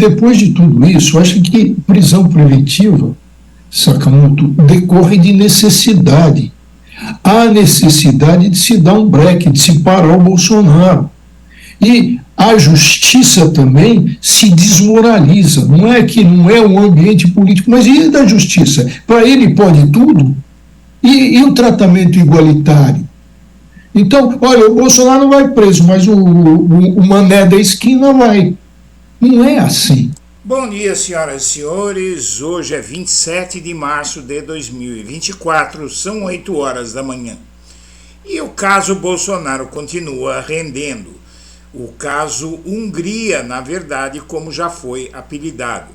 depois de tudo isso, eu acho que prisão preventiva, Sakamoto, decorre de necessidade. Há necessidade de se dar um breque, de se parar o Bolsonaro. E a justiça também se desmoraliza. Não é que não é um ambiente político, mas e da justiça? Para ele pode tudo? E o tratamento igualitário? Então, olha, o Bolsonaro vai preso, mas o mané da esquina vai. Não é assim. Bom dia, senhoras e senhores. Hoje é 27 de março de 2024, são 8 horas da manhã. E o caso Bolsonaro continua rendendo. O caso Hungria, na verdade, como já foi apelidado.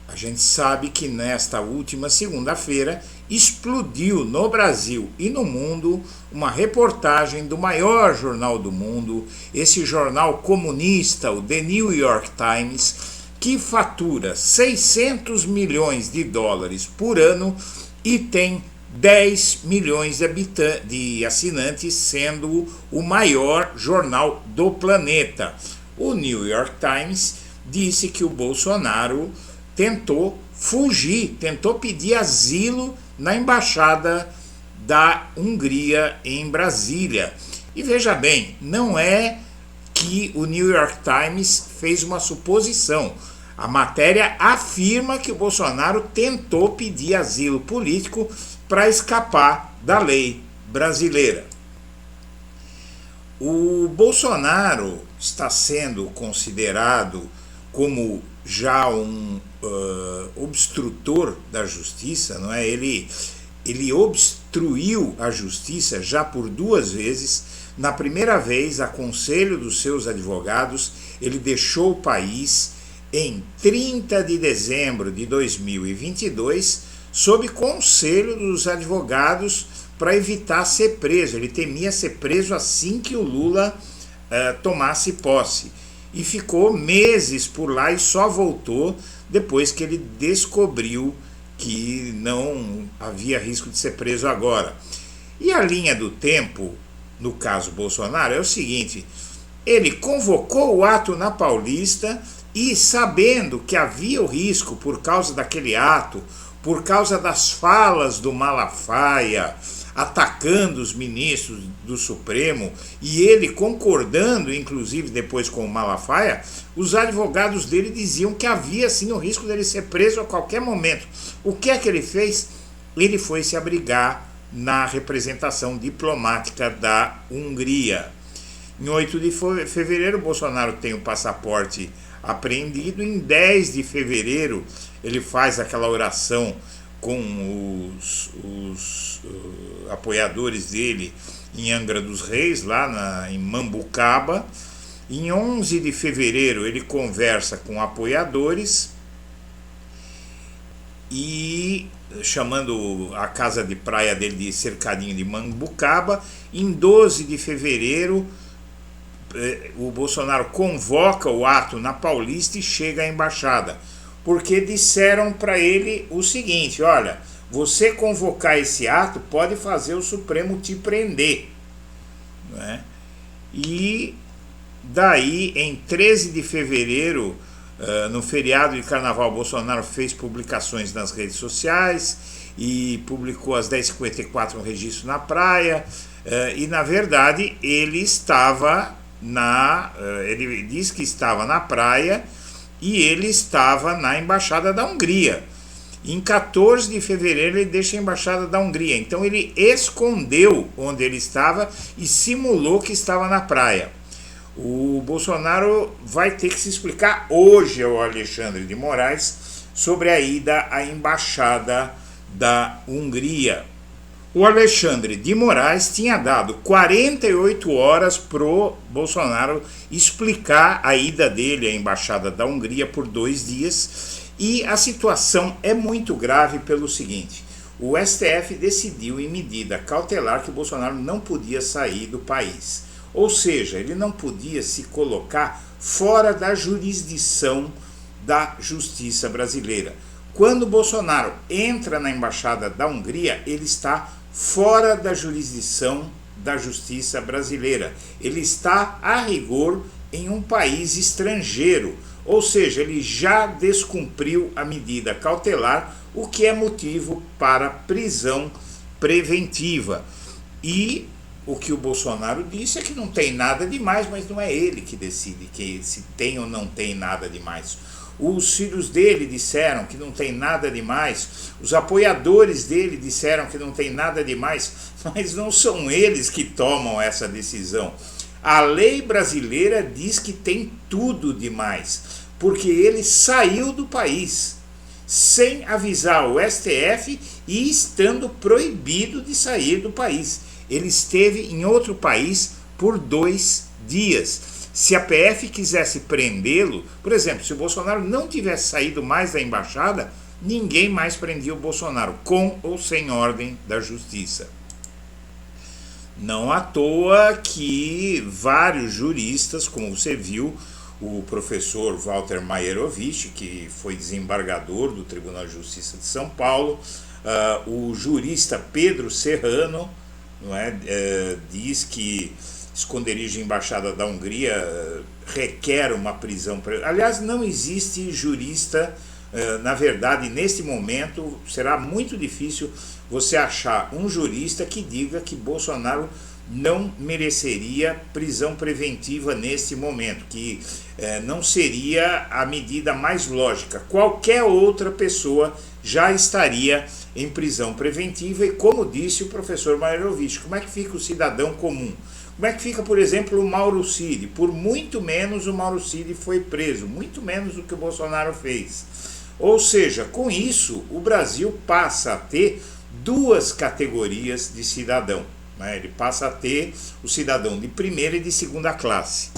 A gente sabe que nesta última segunda-feira explodiu no Brasil e no mundo uma reportagem do maior jornal do mundo, esse jornal comunista, o The New York Times, que fatura 600 milhões de dólares por ano e tem 10 milhões de assinantes, sendo o maior jornal do planeta. O New York Times disse que o Bolsonaro tentou fugir, tentou pedir asilo na embaixada da Hungria em Brasília. E veja bem, não é que o New York Times fez uma suposição. A matéria afirma que o Bolsonaro tentou pedir asilo político para escapar da lei brasileira. O Bolsonaro está sendo considerado como já um obstrutor da justiça, não é? Ele obstruiu a justiça já por 2 vezes. Na primeira vez, a conselho dos seus advogados, ele deixou o país em 30 de dezembro de 2022, sob conselho dos advogados para evitar ser preso. Ele temia ser preso assim que o Lula tomasse posse. E ficou meses por lá e só voltou depois que ele descobriu que não havia risco de ser preso agora. E a linha do tempo, no caso Bolsonaro, é o seguinte: ele convocou o ato na Paulista e, sabendo que havia o risco por causa daquele ato, por causa das falas do Malafaia, atacando os ministros do Supremo, e ele concordando, inclusive, depois com o Malafaia, os advogados dele diziam que havia, sim, o risco dele ser preso a qualquer momento. O que é que ele fez? Ele foi se abrigar na representação diplomática da Hungria. Em 8 de fevereiro, Bolsonaro tem o passaporte apreendido. Em 10 de fevereiro, ele faz aquela oração com os apoiadores dele em Angra dos Reis, lá em Mambucaba. Em 11 de fevereiro ele conversa com apoiadores e chamando a casa de praia dele de Cercadinho de Mambucaba. Em 12 de fevereiro o Bolsonaro convoca o ato na Paulista e chega à embaixada, porque disseram para ele o seguinte: olha, você convocar esse ato pode fazer o Supremo te prender, né? E daí, em 13 de fevereiro, no feriado de carnaval, Bolsonaro fez publicações nas redes sociais e publicou às 10h54 um registro na praia, e na verdade ele estava ele diz que estava na praia e ele estava na embaixada da Hungria. Em 14 de fevereiro ele deixa a embaixada da Hungria, então ele escondeu onde ele estava e simulou que estava na praia. O Bolsonaro vai ter que se explicar hoje ao Alexandre de Moraes sobre a ida à embaixada da Hungria. O Alexandre de Moraes tinha dado 48 horas pro Bolsonaro explicar a ida dele à embaixada da Hungria por 2 dias, e a situação é muito grave pelo seguinte: o STF decidiu em medida cautelar que o Bolsonaro não podia sair do país, ou seja, ele não podia se colocar fora da jurisdição da justiça brasileira. Quando o Bolsonaro entra na embaixada da Hungria, ele está fora da jurisdição da justiça brasileira. Ele está, a rigor, em um país estrangeiro, Ou seja, ele já descumpriu a medida cautelar, o que é motivo para prisão preventiva. E o que o Bolsonaro disse é que não tem nada demais, mas não é ele que decide que se tem ou não tem nada demais. Os filhos dele disseram que não tem nada demais, os apoiadores dele disseram que não tem nada demais, mas não são eles que tomam essa decisão. A lei brasileira diz que tem tudo demais, porque ele saiu do país sem avisar o STF e estando proibido de sair do país. Ele esteve em outro país por 2 dias. Se a PF quisesse prendê-lo, por exemplo, se o Bolsonaro não tivesse saído mais da embaixada, ninguém mais prendia o Bolsonaro, com ou sem ordem da justiça. Não à toa que vários juristas, como você viu, o professor Walter Maierovitch, que foi desembargador do Tribunal de Justiça de São Paulo, o jurista Pedro Serrano, não é, diz que esconderijo de embaixada da Hungria requer uma prisão. Aliás, não existe jurista, na verdade, neste momento, será muito difícil você achar um jurista que diga que Bolsonaro não mereceria prisão preventiva neste momento, que não seria a medida mais lógica. Qualquer outra pessoa já estaria em prisão preventiva e, como disse o professor Maierovitch, como é que fica o cidadão comum? Como é que fica, por exemplo, o Mauro Cid? Por muito menos o Mauro Cid foi preso, muito menos do que o Bolsonaro fez. Ou seja, com isso, o Brasil passa a ter 2 categorias de cidadão. Né? Ele passa a ter o cidadão de primeira e de segunda classe.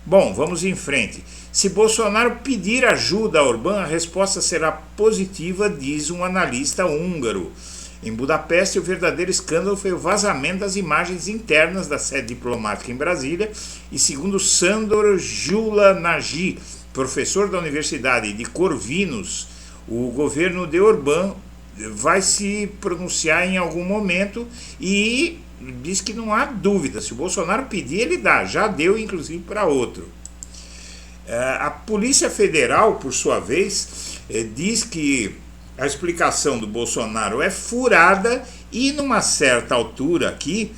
Bom, vamos em frente. Se Bolsonaro pedir ajuda a Orbán, a resposta será positiva, diz um analista húngaro. Em Budapeste, o verdadeiro escândalo foi o vazamento das imagens internas da sede diplomática em Brasília e, segundo Sándor Gyula-Nagy, professor da Universidade de Corvinus, o governo de Orbán vai se pronunciar em algum momento e diz que não há dúvida, se o Bolsonaro pedir, ele dá, já deu inclusive para outro. A Polícia Federal, por sua vez, diz que a explicação do Bolsonaro é furada e, numa certa altura aqui,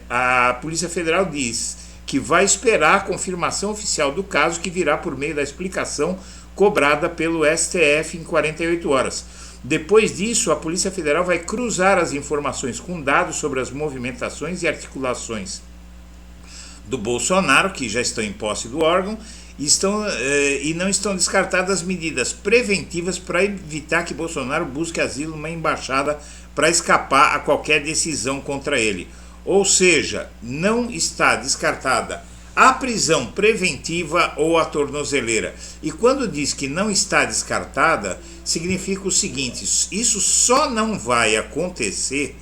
a Polícia Federal diz que vai esperar a confirmação oficial do caso, que virá por meio da explicação cobrada pelo STF em 48 horas. Depois disso, a Polícia Federal vai cruzar as informações com dados sobre as movimentações e articulações do Bolsonaro, que já estão em posse do órgão, e não estão descartadas medidas preventivas para evitar que Bolsonaro busque asilo numa embaixada para escapar a qualquer decisão contra ele. Ou seja, não está descartada a prisão preventiva ou a tornozeleira. E quando diz que não está descartada, significa o seguinte: isso só não vai acontecer,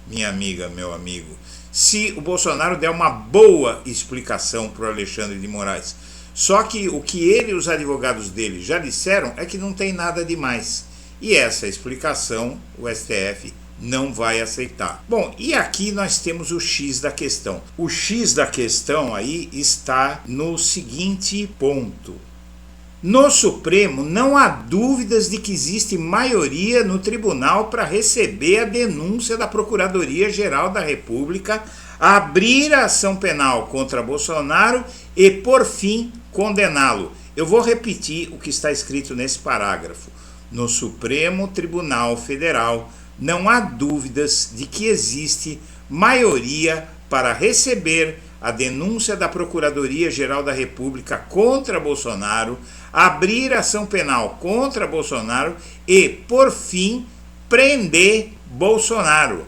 minha amiga, meu amigo, se o Bolsonaro der uma boa explicação para o Alexandre de Moraes. Só que o que ele e os advogados dele já disseram é que não tem nada demais. E essa explicação o STF não vai aceitar. Bom, e aqui nós temos o X da questão. O X da questão aí está no seguinte ponto. No Supremo não há dúvidas de que existe maioria no tribunal para receber a denúncia da Procuradoria-Geral da República, abrir a ação penal contra Bolsonaro e, por fim, condená-lo. Eu vou repetir o que está escrito nesse parágrafo. No Supremo Tribunal Federal não há dúvidas de que existe maioria para receber a denúncia da Procuradoria-Geral da República contra Bolsonaro, abrir ação penal contra Bolsonaro e, por fim, prender Bolsonaro.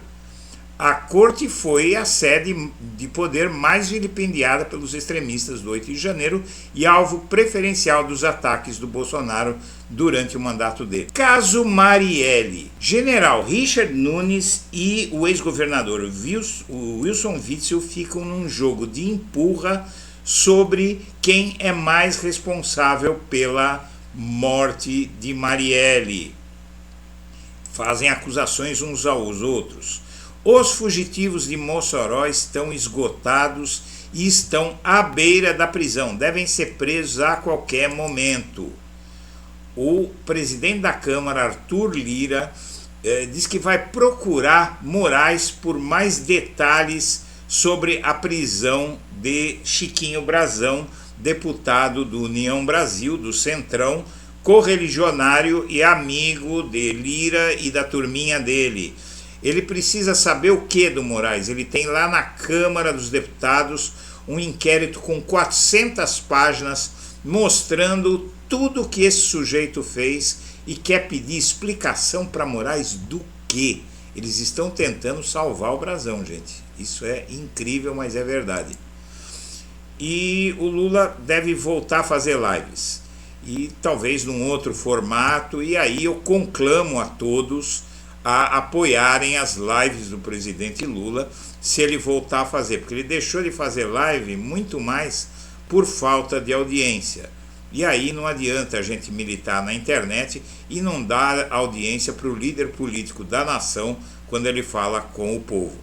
A corte foi a sede de poder mais vilipendiada pelos extremistas do 8 de janeiro e alvo preferencial dos ataques do Bolsonaro durante o mandato dele. Caso Marielle. General Richard Nunes e o ex-governador Wilson Witzel ficam num jogo de empurra sobre quem é mais responsável pela morte de Marielle. Fazem acusações uns aos outros. Os fugitivos de Mossoró estão esgotados e estão à beira da prisão, devem ser presos a qualquer momento. O presidente da Câmara, Arthur Lira, diz que vai procurar Moraes por mais detalhes sobre a prisão de Chiquinho Brazão, deputado do União Brasil, do Centrão, correligionário e amigo de Lira e da turminha dele. Ele precisa saber o que do Moraes? Ele tem lá na Câmara dos Deputados um inquérito com 400 páginas mostrando tudo que esse sujeito fez e quer pedir explicação para Moraes do quê? Eles estão tentando salvar o Brazão, gente. Isso é incrível, mas é verdade. E o Lula deve voltar a fazer lives. E talvez num outro formato. E aí eu conclamo a todos a apoiarem as lives do presidente Lula se ele voltar a fazer. Porque ele deixou de fazer live muito mais por falta de audiência. E aí não adianta a gente militar na internet e não dar audiência para o líder político da nação quando ele fala com o povo.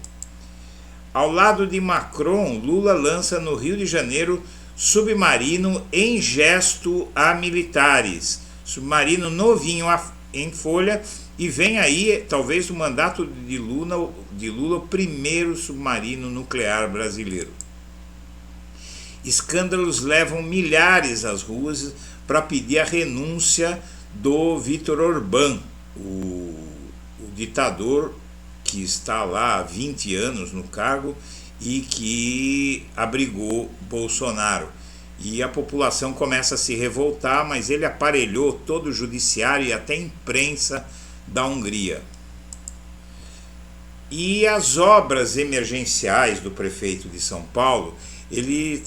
Ao lado de Macron, Lula lança no Rio de Janeiro submarino em gesto a militares. Submarino novinho em folha e vem aí, talvez, no mandato de Lula o primeiro submarino nuclear brasileiro. Escândalos levam milhares às ruas para pedir a renúncia do Viktor Orbán, o ditador que está lá há 20 anos no cargo e que abrigou Bolsonaro. E a população começa a se revoltar, mas ele aparelhou todo o judiciário e até a imprensa da Hungria. E as obras emergenciais do prefeito de São Paulo, ele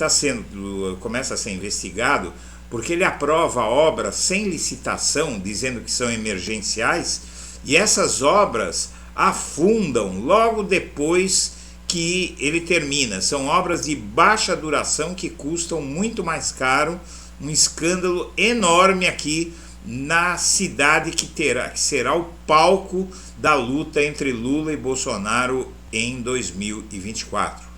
começa a ser investigado porque ele aprova obras sem licitação, dizendo que são emergenciais, e essas obras afundam logo depois que ele termina. São obras de baixa duração que custam muito mais caro, um escândalo enorme aqui na cidade que será o palco da luta entre Lula e Bolsonaro em 2024.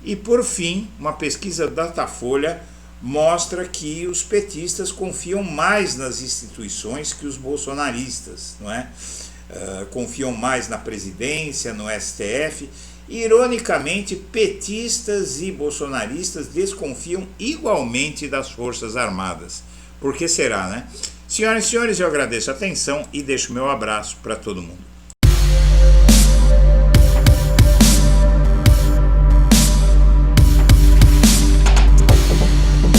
E por fim, uma pesquisa da Datafolha mostra que os petistas confiam mais nas instituições que os bolsonaristas, não é? Confiam mais na presidência, no STF. Ironicamente, petistas e bolsonaristas desconfiam igualmente das Forças Armadas. Por que será, né? Senhoras e senhores, eu agradeço a atenção e deixo meu abraço para todo mundo.